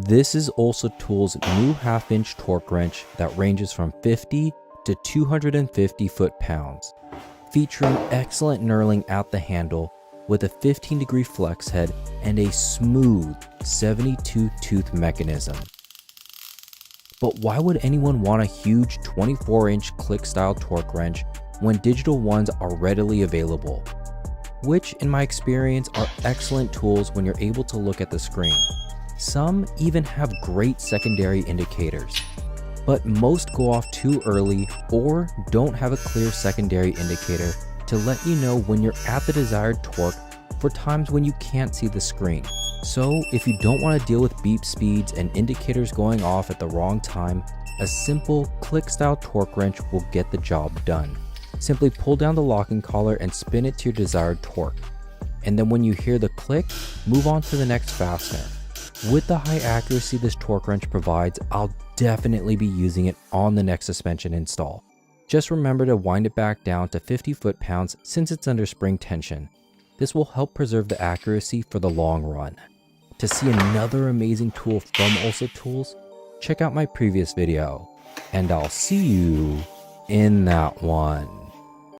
This is Olsa Tools' new half-inch torque wrench that ranges from 50 to 250 foot-pounds, featuring excellent knurling at the handle with a 15-degree flex head and a smooth 72-tooth mechanism. But why would anyone want a huge 24-inch click-style torque wrench when digital ones are readily available? Which, in my experience, are excellent tools when you're able to look at the screen. Some even have great secondary indicators, but most go off too early or don't have a clear secondary indicator to let you know when you're at the desired torque for times when you can't see the screen. So if you don't want to deal with beep speeds and indicators going off at the wrong time, a simple click-style torque wrench will get the job done. Simply pull down the locking collar and spin it to your desired torque. And then when you hear the click, move on to the next fastener. With the high accuracy this torque wrench provides, I'll definitely be using it on the next suspension install. Just remember to wind it back down to 50 foot-pounds since it's under spring tension. This will help preserve the accuracy for the long run. To see another amazing tool from Olsa Tools, check out my previous video, and I'll see you in that one.